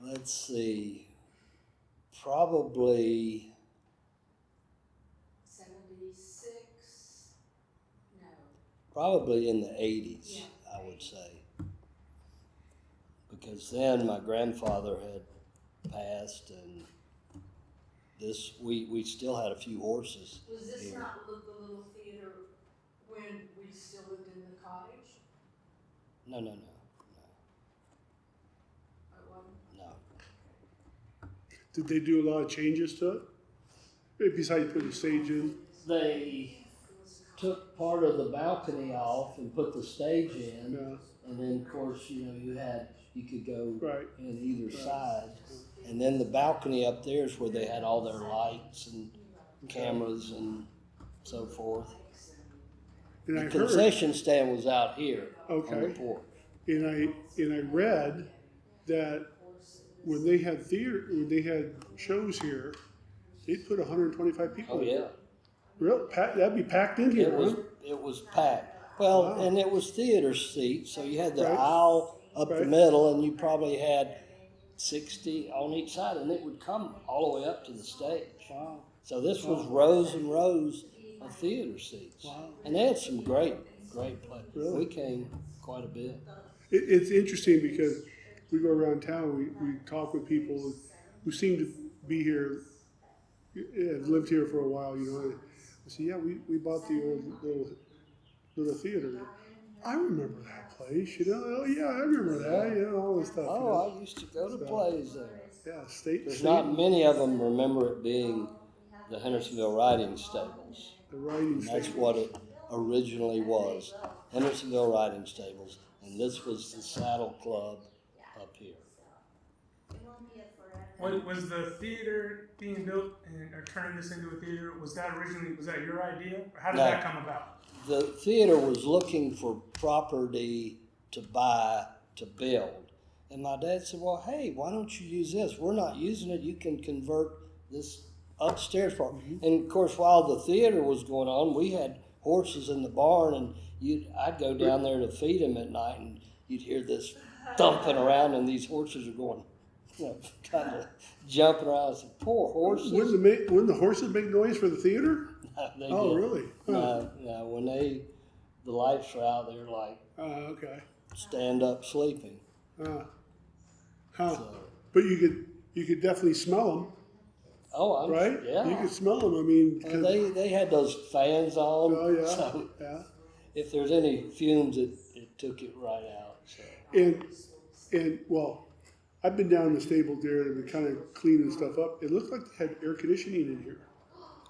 Let's see, probably 76? No. probably in the 80s, I would say. Because then my grandfather had passed, and we still had a few horses. Was this here. not the little theater when we still lived in the cottage? No. It wasn't? No. Did they do a lot of changes to it? Besides putting the stage in? They took part of the balcony off and put the stage in, and then of course you could go Right. in either side, and then the balcony up there is where they had all their lights and cameras and so forth. And I The heard, concession stand was out here on Okay. the porch. and I read that when they had shows here, they'd put 125 people. Oh in. yeah, That'd be packed in here, huh? it was packed. Well, Wow. and it was theater seats, so you had the Right. aisle up the Right. middle, and you probably had 60 on each side, and it would come all the way up to the stage. Wow. So this was rows and rows of theater seats, Wow. and they had some great play. Really? We came quite a bit. It's interesting because we go around town, we talk with people who seem to be here, have lived here for a while, and I say, yeah, we bought the old little theater. I remember that place, oh yeah, I remember that, all this stuff. Oh, I used to go to plays there. Yeah, state. There's not many of them remember it being the Hendersonville Riding Stables. The writing And that's station. what it originally was, Hendersonville Riding Stables, and this was the Saddle Club up here. Was the theater being built or turning this into a theater? Was that your idea? Or how did No. that come about? The theater was looking for property to buy, to build. And my dad said, well, hey, why don't you use this? We're not using it. You can convert this upstairs part. And of course, while the theater was going on, we had horses in the barn, and I'd go down there to feed them at night, and you'd hear this thumping around, and these horses are going, kind of jumping around. I said, poor horses. Wouldn't the horses make noise for the theater? They Oh, did. really? Huh. No, when the lights are out, they're like Okay. stand up sleeping. Huh. So, But you could definitely smell them, oh, right? Yeah. You could smell them. I mean, Well, they had those fans on. oh yeah, So yeah. if there's any fumes, it took it right out. So. And well, I've been down in the stable there and been kind of cleaning stuff up. It looked like they had air conditioning in here.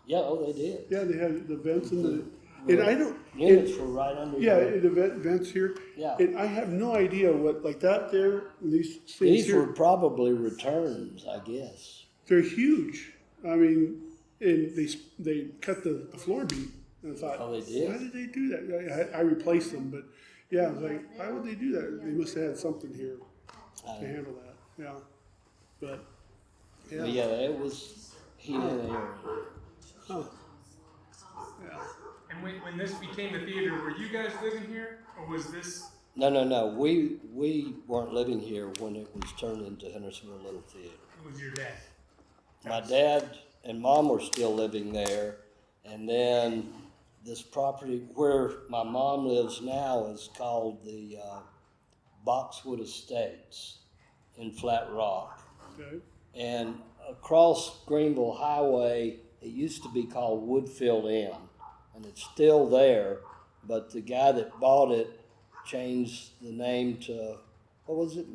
Yeah, oh, they did. Yeah, they had the vents in the. And I don't. Units were right under. Yeah, the, the vents here. Yeah. And I have no idea what like that there. These things These here. were probably returns, I guess. They're huge. I mean, and they cut the floor beam. And I thought, Oh, they did? why did they do that? I replaced them, but yeah, I was like, why would they do that? They must have had something here to handle that. Yeah, but But yeah, it was heat and air. Huh. Yeah. And when this became a theater, were you guys living here, or was this? No. We weren't living here when it was turned into Hendersonville Little Theater. It was your dad. My dad and mom were still living there, and then this property where my mom lives now is called the Boxwood Estates in Flat Rock. Okay. And across Greenville Highway, it used to be called Woodfield Inn, and it's still there, but the guy that bought it changed the name to, what was it,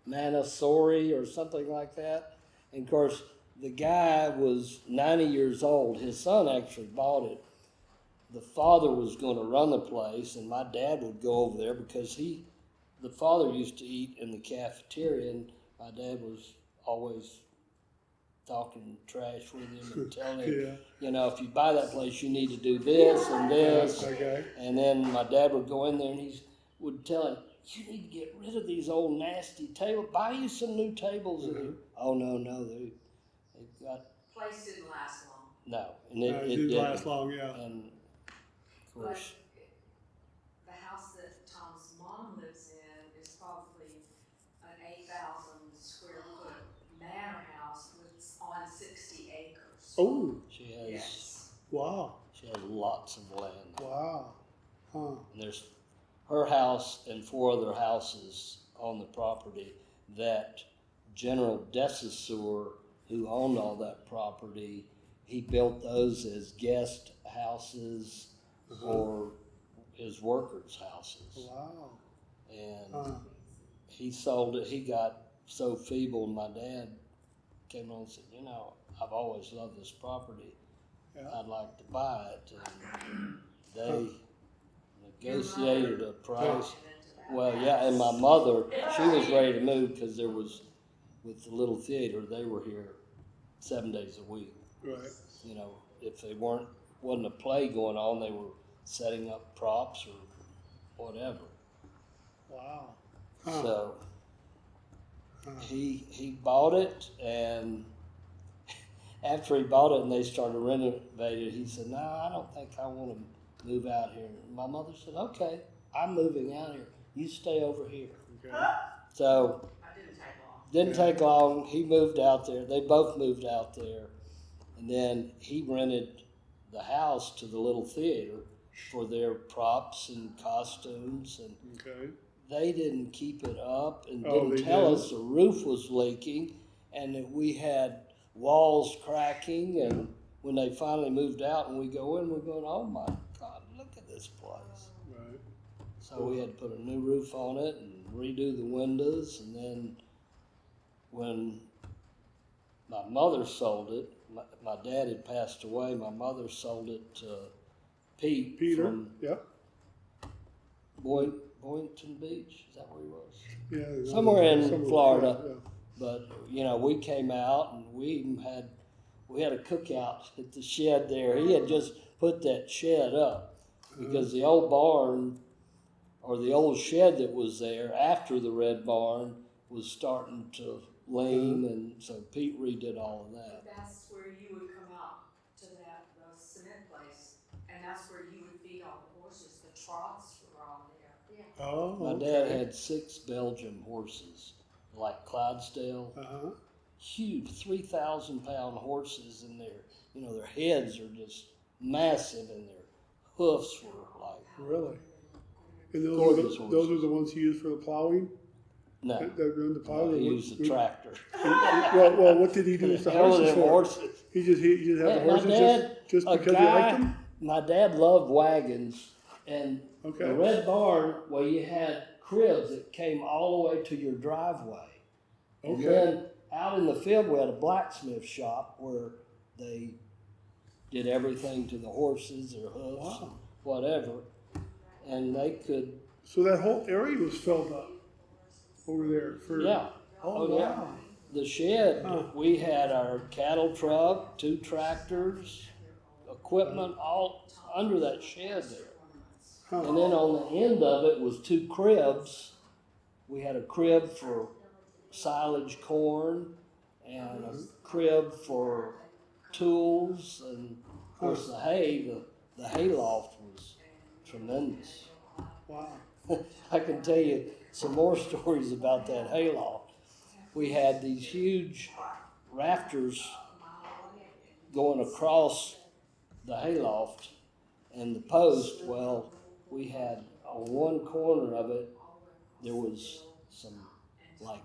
Manasori or something like that. And of course, the guy was 90 years old. His son actually bought it. The father was going to run the place, and my dad would go over there because the father used to eat in the cafeteria, and my dad was always talking trash with him and telling him, Yeah. you know, if you buy that place, you need to do this and this. Okay. And then my dad would go in there and he would tell him, you need to get rid of these old nasty tables. Buy you some new tables. Oh, no, they've got, Place didn't last long. no. And It didn't last long, yeah. And of But course, the house that Tom's mom lives in is probably an 8,000 square foot manor house with on 60 acres. Oh, she has, Yes. wow, she has lots of land. wow. Huh. And there's her house and 4 other houses on the property that General Desesseur, who owned all that property, he built those as guest houses or his workers' houses. Wow. And Huh. he sold it. He got so feeble, and my dad came on and said, you know, I've always loved this property. Yeah. I'd like to buy it. And they negotiated a price. Well, yeah, and my mother, she was ready to move because there was, with the little theater, they were here 7 days a week. Right. You know, if they wasn't a play going on, they were setting up props or whatever. Wow. Huh. So Huh. he bought it, and after he bought it and they started renovating it, he said, no, I don't think I want to move out here. And my mother said, okay, I'm moving out here. You stay over here. Okay. So That didn't take long. didn't take long. He moved out there. They both moved out there. And then he rented the house to the little theater for their props and costumes. And Okay. they didn't keep it up and Oh, didn't they tell didn't? us the roof was leaking and that we had walls cracking. And when they finally moved out and we go in, we're going, oh my God, look at this place. Right. So we had to put a new roof on it and redo the windows. And then when my mother sold it, my dad had passed away, my mother sold it to Pete Peter. from Yep. Boynton Beach. Is that where he was? Yeah. Somewhere in Florida. Yeah. But, you know, we came out and we even had a cookout at the shed there. He had just put that shed up because the old barn or the old shed that was there after the red barn was starting to lean, and so Pete redid all of that. That's where you would come out to the cement place, and that's where you would feed all the horses. The troughs were all there. Yeah. Oh, My okay. dad had 6 Belgian horses, like Clydesdale. Uh-huh. Huge 3,000-pound horses, and their heads are just massive, and their hoofs were like Really? And those gorgeous those are the ones he used for the plowing? no. That run the plow? He used a tractor. Well, what did he do with the Hell of horses them for? horses. He just had Yeah, the my horses dad, just a because he liked guy, them? my dad loved wagons, and Okay. the red barn, well, you had cribs that came all the way to your driveway. And Okay. then out in the field, we had a blacksmith shop where they did everything to the horses, their hoofs, Wow. and whatever. And they could, So that whole area was filled up over there for. yeah. Oh, Oh, yeah. wow. The shed, Huh. we had our cattle truck, 2 tractors, equipment all under that shed there. Huh. And then on the end of it was 2 cribs. We had a crib for silage corn and a crib for tools, and of course the hay, the hay loft was tremendous. Wow. I can tell you some more stories about that hay loft. We had these huge rafters going across the hay loft, and the post, well, we had on one corner of it, there was some, like,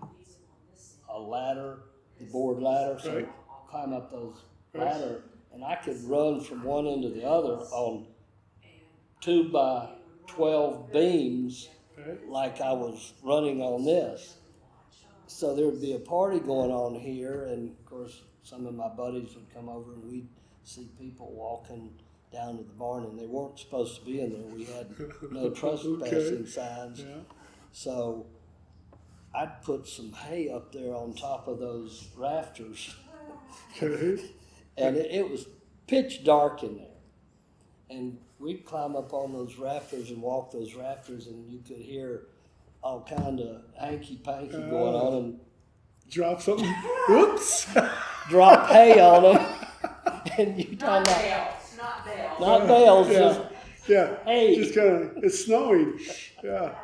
a ladder, the board ladder, so Right. climb up those Right. ladder, and I could run from one end to the other on 2 by 12 beams Okay. like I was running on this. so there would be a party going on here, and of course, some of my buddies would come over, and we'd see people walking down to the barn, and they weren't supposed to be in there. We had no trespassing signs. Yeah. So I'd put some hay up there on top of those rafters, Okay. and it was pitch dark in there. And we'd climb up on those rafters and walk those rafters, and you could hear all kind of hanky-panky going on, and Drop something. Whoops. drop hay on them. And you Not talking about, bells, not bells. not bells, Yeah. just Yeah. hay. Just kind of, it's snowing. Yeah.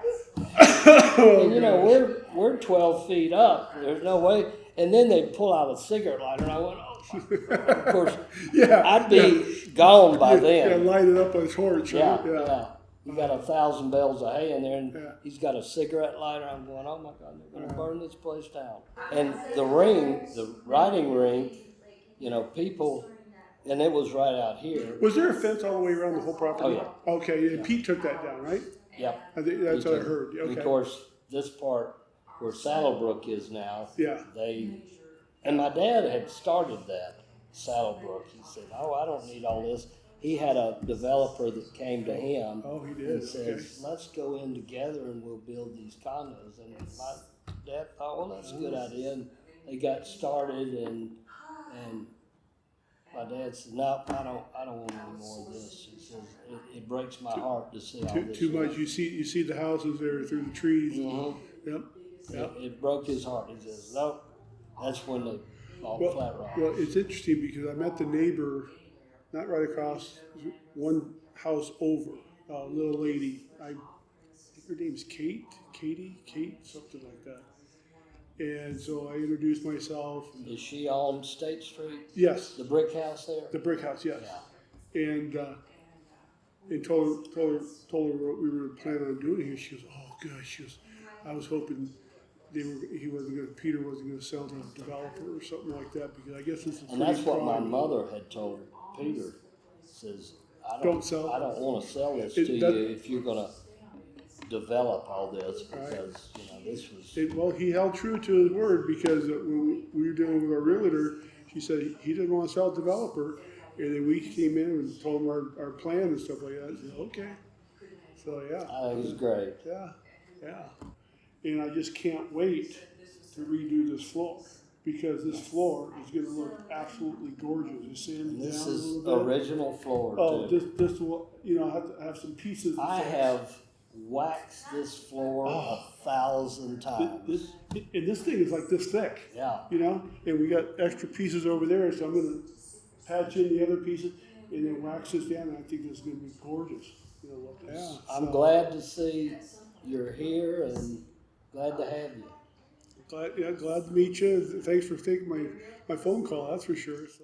And you know, we're 12 feet up. There's no way. And then they'd pull out a cigarette lighter, and I went, oh my God. Of course, Yeah. I'd be gone by Yeah, then. light it up on a torch. Yeah, Right? yeah. You got 1,000 bales of hay in there, and Yeah. he's got a cigarette lighter. I'm going, oh my God, they're going to burn this place down. And the ring, the riding rink, you know, people, and it was right out here. Was there a fence all the way around the whole property? Oh, yeah. Okay, and Pete took that down, right? Yep. I think that's what I heard. And Okay. of course, this part where Saddlebrook is now, Yeah. and my dad had started that, Saddlebrook. He said, oh, I don't need all this. He had a developer that came to him Oh, he did. and Okay. says, let's go in together and we'll build these condos. And my dad thought, well, that's a good idea. And they got started, and my dad said, no, I don't want any more of this. He says, it breaks my heart to see all this. Too much. You see the houses there through the trees. Mhm. Yep. Yep. It broke his heart. He says, no, that's when they all Well, flat rock. well, it's interesting because I met the neighbor, not right across, one house over, a little lady. I think her name's Kate, something like that. And so I introduced myself. Is she on State Street? Yes, The brick house there? the brick house. Yes. Yeah. And told her what we were planning on doing here. She goes, "Oh, good." She goes, "I was hoping Peter wasn't going to sell to a developer or something like that because I guess this is And that's pretty what my prime." mother had told Peter. Says, Don't sell. I don't want to sell this It- to that- you if you're going to develop all this, because you know this was. Well, he held true to his word because when we were dealing with our realtor, she said he didn't want to sell a developer. And then we came in and told him our plan and stuff like that. I said, okay. So, yeah. I think it was great. Yeah. And I just can't wait to redo this floor because this floor is going to look absolutely gorgeous. You sand And it this down a is little bit. original floor Oh, too. this will, I have to have some pieces. I have waxed this floor 1,000 times. And this thing is like this thick. Yeah. And we got extra pieces over there, so I'm going to patch in the other pieces and then wax this down, and I think this is going to be gorgeous. Yeah. I'm glad to see you're here and glad to have you. Glad to meet you. Thanks for taking my phone call, that's for sure. So.